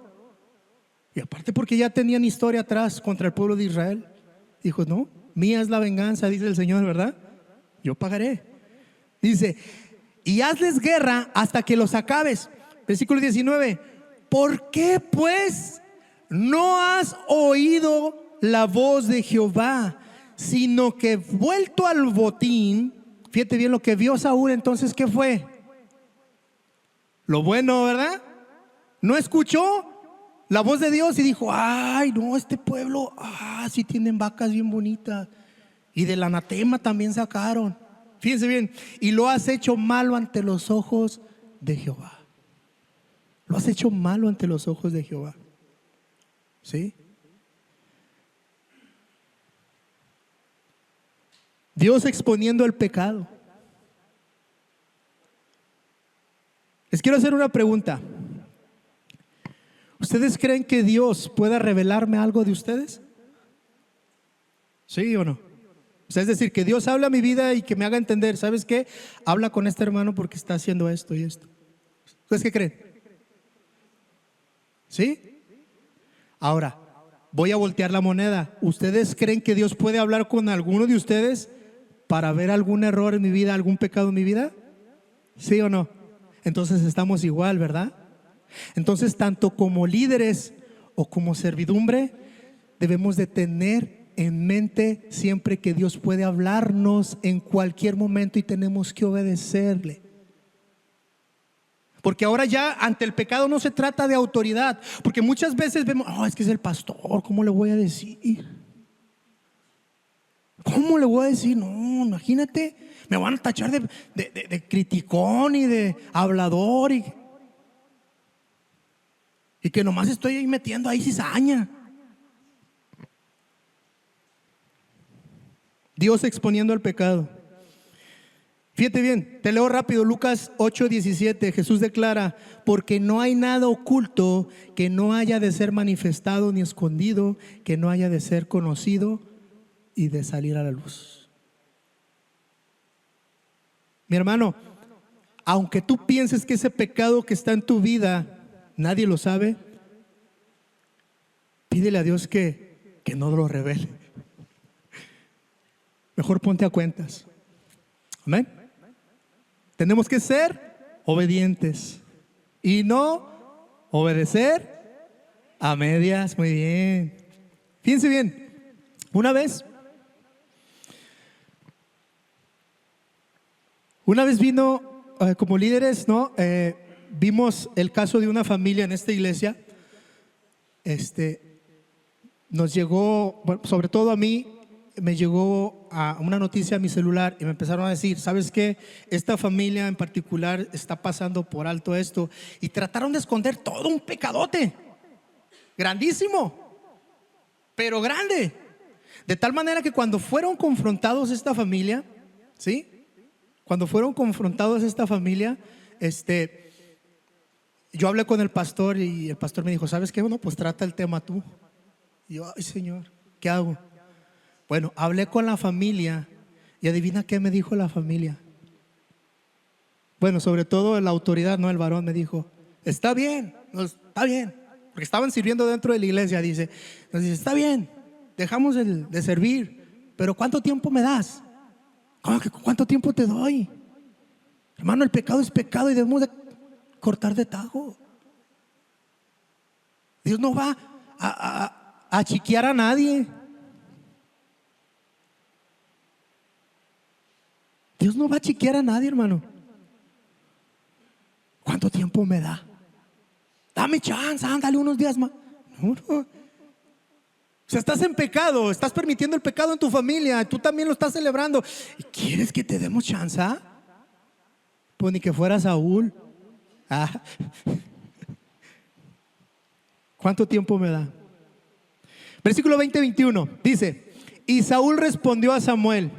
Y aparte porque ya tenían historia atrás contra el pueblo de Israel. Dijo, no, mía es la venganza, dice el Señor, ¿verdad? Yo pagaré. Dice, y hazles guerra hasta que los acabes. Versículo 19. ¿Por qué pues no has oído la voz de Jehová, sino que vuelto al botín? Fíjate bien lo que vio Saúl entonces, ¿qué fue? Lo bueno, ¿verdad? No escuchó la voz de Dios y dijo, ay, no, este pueblo, sí tienen vacas bien bonitas. Y del anatema también sacaron. Fíjense bien, y lo has hecho malo ante los ojos de Jehová. Lo has hecho malo ante los ojos de Jehová. ¿Sí? Dios exponiendo el pecado. Les quiero hacer una pregunta. ¿Ustedes creen que Dios pueda revelarme algo de ustedes? ¿Sí o no? O sea, es decir, que Dios habla a mi vida y que me haga entender, ¿sabes qué? Habla con este hermano porque está haciendo esto y esto. ¿Ustedes qué creen? ¿Sí? Ahora, voy a voltear la moneda. ¿Ustedes creen que Dios puede hablar con alguno de ustedes para ver algún error en mi vida, algún pecado en mi vida? ¿Sí o no? Entonces estamos igual, ¿verdad? Entonces, tanto como líderes o como servidumbre, debemos de tener en mente siempre que Dios puede hablarnos en cualquier momento y tenemos que obedecerle. Porque ahora ya ante el pecado no se trata de autoridad, porque muchas veces vemos, es que es el pastor, ¿cómo le voy a decir? ¿Cómo le voy a decir? No, imagínate, me van a tachar de criticón y de hablador y que nomás estoy ahí metiendo ahí cizaña. Dios exponiendo el pecado. Fíjate bien, te leo rápido, Lucas 8:17. Jesús declara, porque no hay nada oculto que no haya de ser manifestado ni escondido, que no haya de ser conocido y de salir a la luz. Mi hermano, aunque tú pienses que ese pecado que está en tu vida nadie lo sabe, pídele a Dios que no lo revele. Mejor ponte a cuentas. Amén. Tenemos que ser obedientes y no obedecer a medias. Muy bien. Fíjense bien. Una vez vino como líderes, ¿no? Vimos el caso de una familia en esta iglesia. Nos llegó, bueno, sobre todo a mí, me llegó una noticia a mi celular y me empezaron a decir, ¿sabes qué? Esta familia en particular está pasando por alto esto, y trataron de esconder todo un pecadote grandísimo, pero grande, de tal manera que cuando fueron confrontados esta familia, ¿sí? Cuando fueron confrontados esta familia, yo hablé con el pastor y el pastor me dijo, ¿sabes qué? Bueno, pues trata el tema tú. Y yo, ay Señor, ¿qué hago? Bueno, hablé con la familia y adivina qué me dijo la familia. Bueno, sobre todo la autoridad, no el varón, me dijo, está bien, está bien, porque estaban sirviendo dentro de la iglesia. Nos dice, está bien, dejamos de servir, pero ¿cuánto tiempo me das? ¿Cómo que cuánto tiempo te doy? Hermano, el pecado es pecado y debemos de cortar de tajo. Dios no va a chiquear a nadie. Dios no va a chiquear a nadie, hermano. ¿Cuánto tiempo me da? Dame chance, ándale unos días más. No. O sea, estás en pecado, estás permitiendo el pecado en tu familia, tú también lo estás celebrando. ¿Y quieres que te demos chance? Pues ni que fuera Saúl. Ah. ¿Cuánto tiempo me da? Versículo 20-21 dice: y Saúl respondió a Samuel.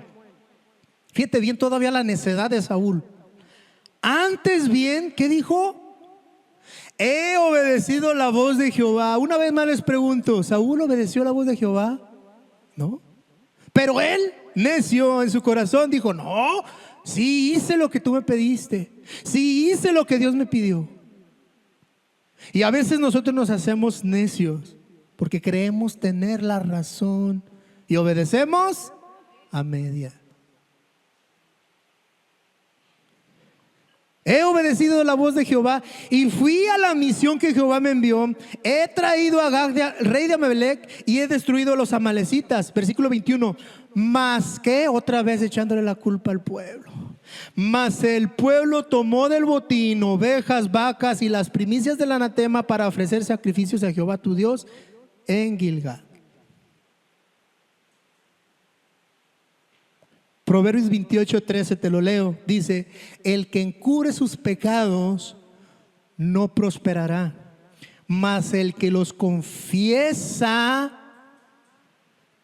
Fíjate bien todavía la necedad de Saúl. Antes bien, ¿qué dijo? He obedecido la voz de Jehová. Una vez más les pregunto, ¿Saúl obedeció la voz de Jehová? No. Pero él, necio en su corazón, dijo: no, sí hice lo que tú me pediste, sí hice lo que Dios me pidió. Y a veces nosotros nos hacemos necios porque creemos tener la razón y obedecemos a media. He obedecido la voz de Jehová y fui a la misión que Jehová me envió. He traído a Agag, rey de Amalec, y he destruido a los amalecitas. Versículo 21. Mas que, otra vez echándole la culpa al pueblo. Mas el pueblo tomó del botín ovejas, vacas y las primicias del anatema para ofrecer sacrificios a Jehová tu Dios en Gilgal. Proverbios 28:13, te lo leo. Dice: el que encubre sus pecados no prosperará, mas el que los confiesa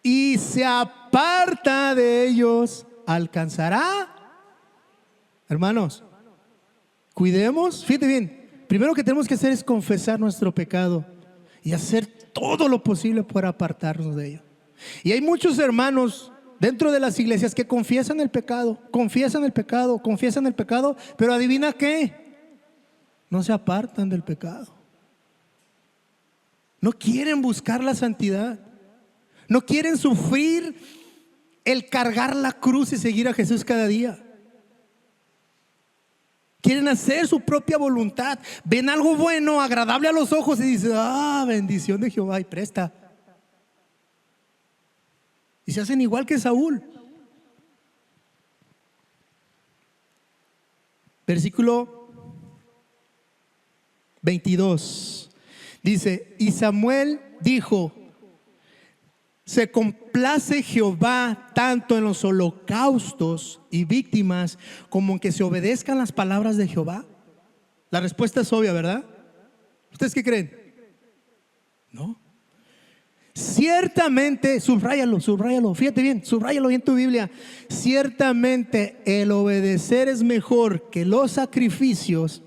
y se aparta de ellos alcanzará. Hermanos, cuidemos, fíjate bien, primero que tenemos que hacer es confesar nuestro pecado y hacer todo lo posible para apartarnos de ello. Y hay muchos hermanos dentro de las iglesias que confiesan el pecado, confiesan el pecado, confiesan el pecado, pero adivina qué, no se apartan del pecado. No quieren buscar la santidad, no quieren sufrir el cargar la cruz y seguir a Jesús cada día. Quieren hacer su propia voluntad, ven algo bueno, agradable a los ojos y dicen: bendición de Jehová, y presta. Y se hacen igual que Saúl. Versículo 22 dice: y Samuel dijo: se complace Jehová tanto en los holocaustos y víctimas como en que se obedezcan las palabras de Jehová. La respuesta es obvia, ¿verdad? ¿Ustedes qué creen? No. Ciertamente, subráyalo, fíjate bien, subráyalo en tu Biblia. Ciertamente el obedecer es mejor que los sacrificios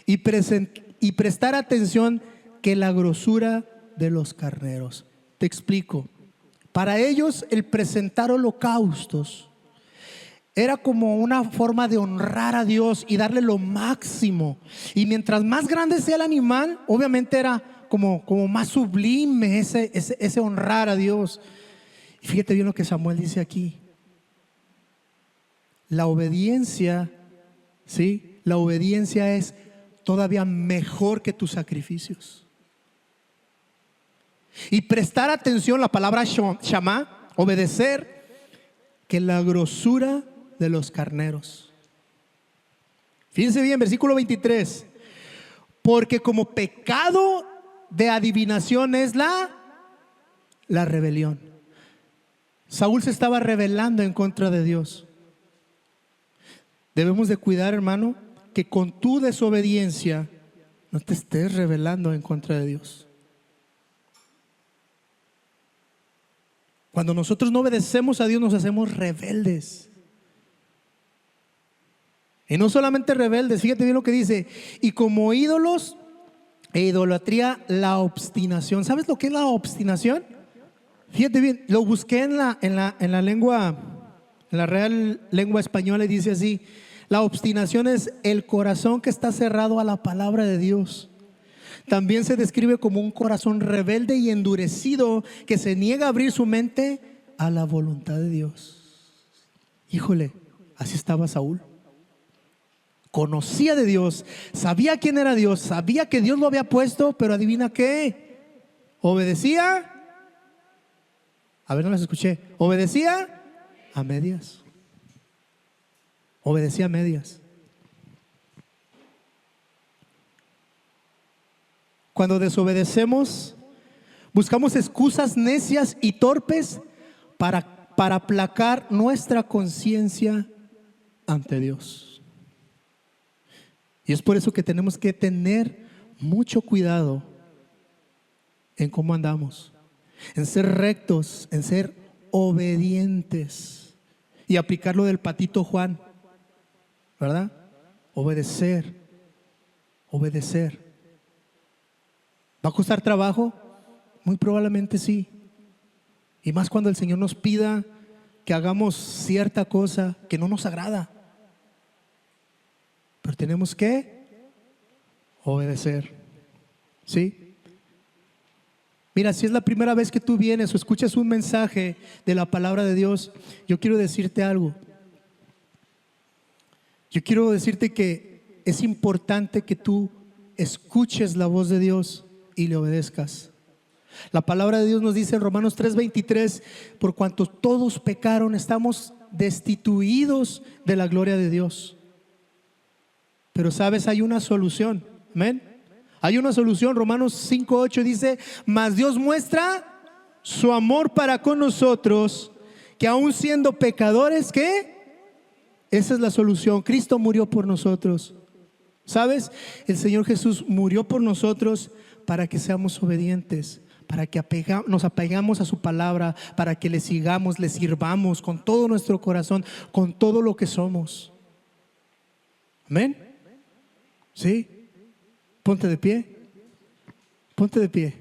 y prestar atención que la grosura de los carneros. Te explico. Para ellos el presentar holocaustos era como una forma de honrar a Dios y darle lo máximo. Y mientras más grande sea el animal, obviamente era como más sublime ese honrar a Dios. Y fíjate bien lo que Samuel dice aquí. La obediencia, ¿sí? La obediencia es todavía mejor que tus sacrificios. Y prestar atención, la palabra shamá, obedecer, que la grosura de los carneros. Fíjense bien, versículo 23. Porque como pecado de adivinación es la rebelión. Saúl se estaba rebelando en contra de Dios. Debemos de cuidar, hermano, que con tu desobediencia no te estés rebelando en contra de Dios. Cuando nosotros no obedecemos a Dios, nos hacemos rebeldes. Y no solamente rebeldes, fíjate bien lo que dice: y como ídolos e idolatría, la obstinación. ¿Sabes lo que es la obstinación? Fíjate bien, lo busqué en la lengua, en la Real Lengua Española, y dice así: la obstinación es el corazón que está cerrado a la palabra de Dios. También se describe como un corazón rebelde y endurecido que se niega a abrir su mente a la voluntad de Dios. Híjole, así estaba Saúl. Conocía de Dios, sabía quién era Dios, sabía que Dios lo había puesto, pero adivina qué, obedecía. A ver, no las escuché. Obedecía a medias. Obedecía a medias. Cuando desobedecemos, Buscamos excusas necias y torpes para aplacar nuestra conciencia ante Dios. Y es por eso que tenemos que tener mucho cuidado en cómo andamos, en ser rectos, en ser obedientes y aplicar lo del patito Juan, ¿verdad? Obedecer, obedecer. ¿Va a costar trabajo? Muy probablemente sí. Y más cuando el Señor nos pida que hagamos cierta cosa que no nos agrada. Pero tenemos que obedecer. ¿Sí? Mira, si es la primera vez que tú vienes o escuchas un mensaje de la palabra de Dios, yo quiero decirte algo. Yo quiero decirte que es importante que tú escuches la voz de Dios y le obedezcas. La palabra de Dios nos dice en Romanos 3:23, por cuanto todos pecaron, estamos destituidos de la gloria de Dios. Pero sabes, hay una solución. Amén. Hay una solución. Romanos 5:8 dice, mas Dios muestra su amor para con nosotros, que aun siendo pecadores, ¿qué? Esa es la solución. Cristo murió por nosotros. ¿Sabes? El Señor Jesús murió por nosotros para que seamos obedientes, para que nos apegamos a su palabra, para que le sigamos, le sirvamos con todo nuestro corazón, con todo lo que somos. Amén. ¿Sí? Ponte de pie. Ponte de pie.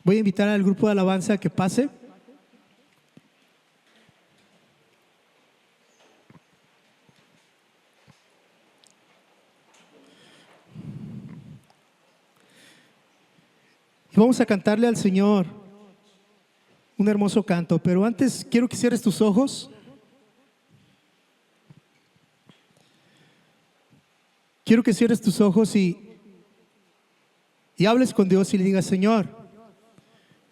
Voy a invitar al grupo de alabanza a que pase. Y vamos a cantarle al Señor un hermoso canto. Pero antes quiero que cierres tus ojos. Quiero que cierres tus ojos y hables con Dios y le digas, Señor,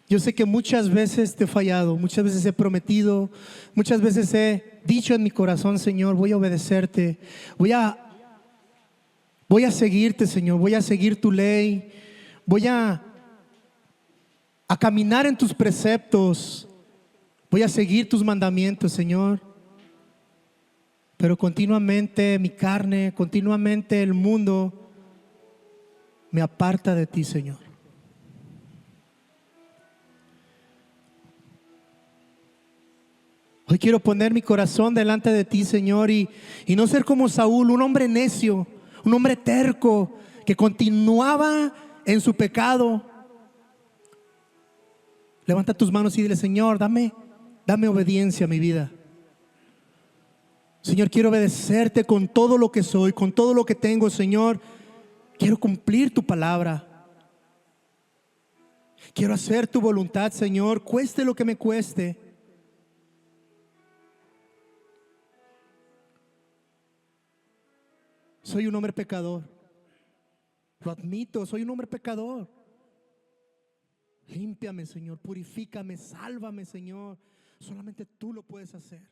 yo sé que muchas veces te he fallado, muchas veces he prometido, muchas veces he dicho en mi corazón, Señor, voy a obedecerte, voy a seguirte, Señor, voy a seguir tu ley, voy a caminar en tus preceptos, voy a seguir tus mandamientos, Señor. Pero continuamente mi carne, continuamente el mundo me aparta de ti, Señor. Hoy quiero poner mi corazón delante de ti, Señor, y no ser como Saúl, un hombre necio, un hombre terco que continuaba en su pecado. Levanta tus manos y dile, Señor, dame obediencia a mi vida. Señor, quiero obedecerte con todo lo que soy, con todo lo que tengo, Señor. Quiero cumplir tu palabra. Quiero hacer tu voluntad, Señor, cueste lo que me cueste. Soy un hombre pecador. Lo admito, soy un hombre pecador. Límpiame, Señor, purifícame, sálvame, Señor. Solamente tú lo puedes hacer.